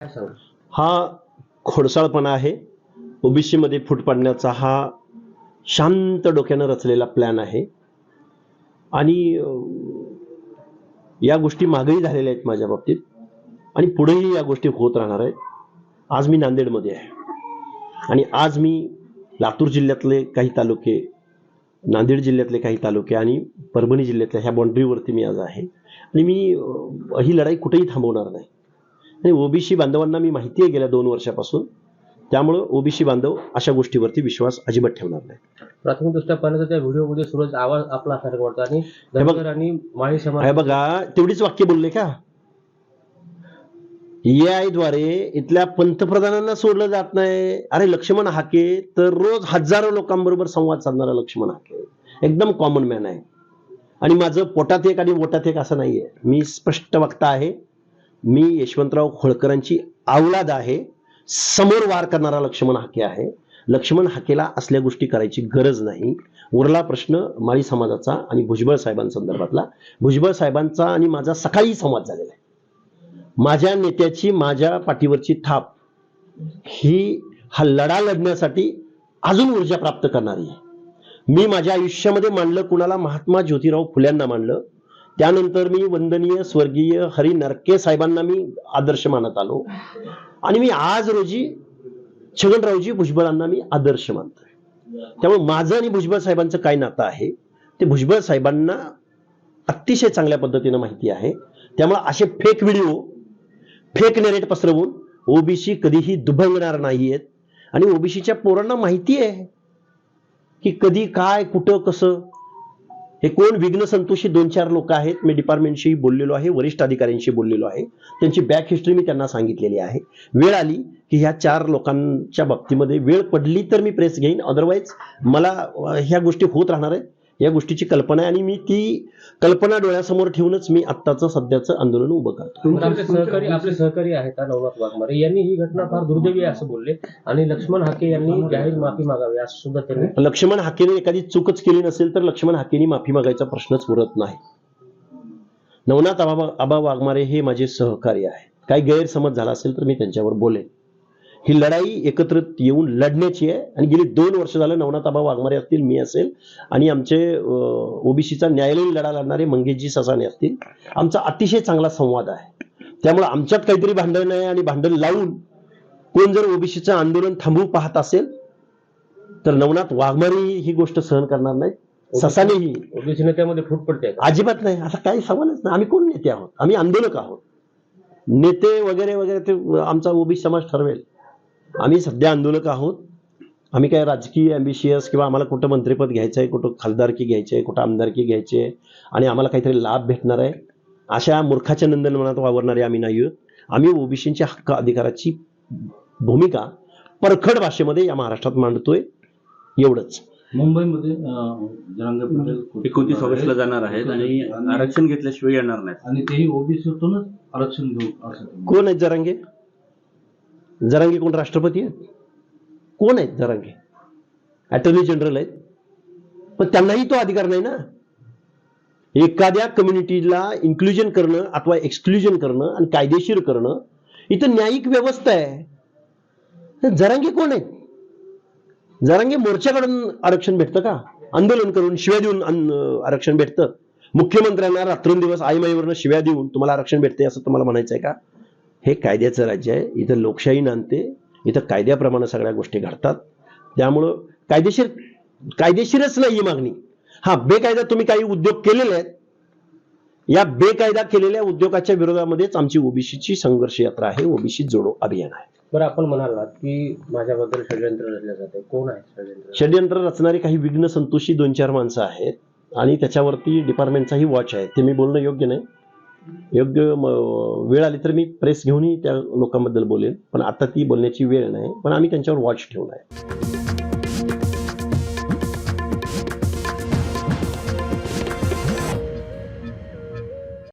हा खोडसाळपणा आहे. ओबीसी मध्ये फूट पाडण्याचा हा शांत डोक्यानं रचलेला प्लॅन आहे आणि या गोष्टी मागेही झालेल्या आहेत माझ्या बाबतीत आणि पुढेही या गोष्टी होत राहणार आहेत. आज मी नांदेडमध्ये आहे आणि आज मी लातूर जिल्ह्यातले काही तालुके, नांदेड जिल्ह्यातले काही तालुके आणि परभणी जिल्ह्यातल्या ह्या बाउंड्रीवरती मी आज आहे आणि मी ही लढाई कुठेही थांबवणार नाही. आणि ओबीसी बांधवांना मी माहिती आहे गेल्या 2 वर्षापासून, त्यामुळे ओबीसी बांधव अशा गोष्टीवरती विश्वास अजिबात ठेवणार नाही. प्राथमिक दृष्ट्या पाहण्याचा त्या व्हिडिओमध्ये सूरज आवाज आपला असल्यासारखं वाटतं आणि धनगर आणि माळी समाज हे बघा, तेवढीच वाक्य बोलले का? AI द्वारे इथल्या पंतप्रधानांना सोडलं जात नाही. अरे लक्ष्मण हाके तर रोज हजारो लोकांबरोबर संवाद साधणारा लक्ष्मण हाके एकदम कॉमन मॅन आहे आणि माझं पोटात एक आणि बोटात एक असं नाहीये. मी स्पष्ट वक्ता आहे. मी यशवंतराव होळकरांची औलाद आहे. समोर वार करणारा लक्ष्मण हाके आहे. लक्ष्मण हाकेला असल्या गोष्टी करायची गरज नाही. उरला प्रश्न माळी समाजाचा आणि भुजबळ साहेबांसंदर्भातला. भुजबळ साहेबांचा आणि माझा सकाळी संवाद झालेला आहे. माझ्या नेत्याची माझ्या पाठीवरची थाप ही हा लढा लढण्यासाठी अजून ऊर्जा प्राप्त करणारी आहे. मी माझ्या आयुष्यामध्ये मानलं कुणाला? महात्मा ज्योतिराव फुल्यांना मानलं. त्यानंतर मी वंदनीय स्वर्गीय हरी नरके साहेबांना मी आदर्श मानत आलो आणि मी आज रोजी छगनरावजी भुजबळांना मी आदर्श मानतोय. त्यामुळे माझं आणि भुजबळ साहेबांचं काय नातं आहे ते भुजबळ साहेबांना अतिशय चांगल्या पद्धतीनं माहिती आहे. त्यामुळे असे फेक व्हिडिओ, फेक नॅरेट पसरवून ओबीसी कधीही दुभंगणार नाहीयेत आणि ओबीसीच्या पोरांना माहिती आहे की कधी काय कुठं कसं. हे कोण विघ्न संतोषी 2-4 लोक आहेत. मी डिपार्टमेंटशी बोललेलो आहे, वरिष्ठ अधिकाऱ्यांशी बोललेलो आहे. त्यांची बॅक हिस्ट्री मी त्यांना सांगितलेली आहे. वेळ आली की ह्या 4 लोकांच्या बाबतीमध्ये वेळ पडली तर मी प्रेस घेईन. अदरवाईज मला ह्या गोष्टी होत राहणार आहेत. या गोष्टीची कल्पना आहे आणि मी ती कल्पना डोळ्यासमोर ठेवूनच मी आत्ताचं सध्याचं आंदोलन उभं करतो. आपले सहकारी आहेत नवनाथ वाघमारे यांनी ही घटना फार दुर्दैवी आहे असं बोलले आणि लक्ष्मण हाके यांनी जाहीर माफी मागावी असं सुद्धा त्यांनी. लक्ष्मण हाकेने एखादी चूकच केली नसेल तर लक्ष्मण हाकेने माफी मागायचा प्रश्नच उरत नाही. नवनाथ आबा वाघमारे हे माझे सहकारी आहेत. काही गैरसमज झाला असेल तर मी त्यांच्यावर बोलेन. ही लढाई एकत्रित येऊन लढण्याची आहे आणि गेली 2 वर्ष झालं नवनाथ आबा वाघमारे असतील, मी असेल आणि आमचे ओबीसीचा न्यायालयीन लढा लढणारे मंगेशजी ससाणे असतील, आमचा अतिशय चांगला संवाद आहे. त्यामुळे आमच्यात काहीतरी भांडण आहे आणि भांडण लावून कोण जर ओबीसीचं आंदोलन थांबवू पाहत असेल तर नवनाथ वाघमारे ही गोष्ट सहन करणार नाही. ससाणेही. ओबीसी नेत्यामध्ये फूट पडते अजिबात नाही. आता काही सवालच नाही. आम्ही कोण नेते आहोत? आम्ही आंदोलक आहोत. नेते वगैरे वगैरे ते आमचा ओबीसी समाज ठरवेल. आम्ही सध्या आंदोलक आहोत. आम्ही काय राजकीय अँबिशियस किंवा आम्हाला कुठं मंत्रिपद घ्यायचं आहे, कुठं खासदारकी घ्यायची आहे, कुठं आमदारकी घ्यायची आहे आणि आम्हाला काहीतरी लाभ भेटणार आहे अशा मूर्खाच्या नंदनवनात वावरणारे आम्ही नाही आहोत. आम्ही ओबीसींच्या हक्क अधिकाराची भूमिका परखड भाषेमध्ये या महाराष्ट्रात मांडतोय. एवढंच. मुंबईमध्ये जरांगे पाटील 29 ऑगस्टला जाणार आहेत आणि आरक्षण घेतल्याशिवाय येणार नाहीत आणि तेही ओबीसीतूनच आरक्षण घेऊ असं. कोण आहेत जरांगे? जरांगे कोण राष्ट्रपती आहेत? कोण आहेत जरांगे? अटॉर्नी जनरल आहेत. पण त्यांनाही तो अधिकार नाही ना. एखाद्या कम्युनिटीला इन्क्लुजन करणं अथवा एक्सक्लुजन करणं आणि कायदेशीर करणं इथं न्यायिक व्यवस्था आहे. जरांगे कोण आहेत? जरांगे मोर्चाकडून आरक्षण भेटतं का? आंदोलन करून शिव्या देऊन आरक्षण भेटतं? मुख्यमंत्र्यांना रात्रंदिवस आईमाईवरनं शिव्या देऊन तुम्हाला आरक्षण भेटते असं तुम्हाला म्हणायचं आहे का? हे कायद्याचं राज्य आहे. इथं लोकशाही नांदते. इथं कायद्याप्रमाणे सगळ्या गोष्टी घडतात. त्यामुळं कायदेशीरच नाही ही मागणी. हा, बेकायदा तुम्ही काही उद्योग केलेले आहेत. या बेकायदा केलेल्या उद्योगाच्या विरोधामध्येच आमची ओबीसीची संघर्ष यात्रा आहे. ओबीसी जोडो अभियान आहे. बरं, आपण म्हणालात की माझ्याबद्दल षडयंत्र रचले जाते. कोण आहे षडयंत्र रचणारी? काही विघ्न संतोषी 2-4 माणसं आहेत आणि त्याच्यावरती डिपार्टमेंटचाही वॉच आहे. ते मी बोलणं योग्य नाही. योग्य वेळ आली तर मी प्रेस घेऊनही त्या लोकांबद्दल बोलेन, पण आता ती बोलण्याची वेळ नाही. पण आम्ही त्यांच्यावर वॉच ठेवला आहे.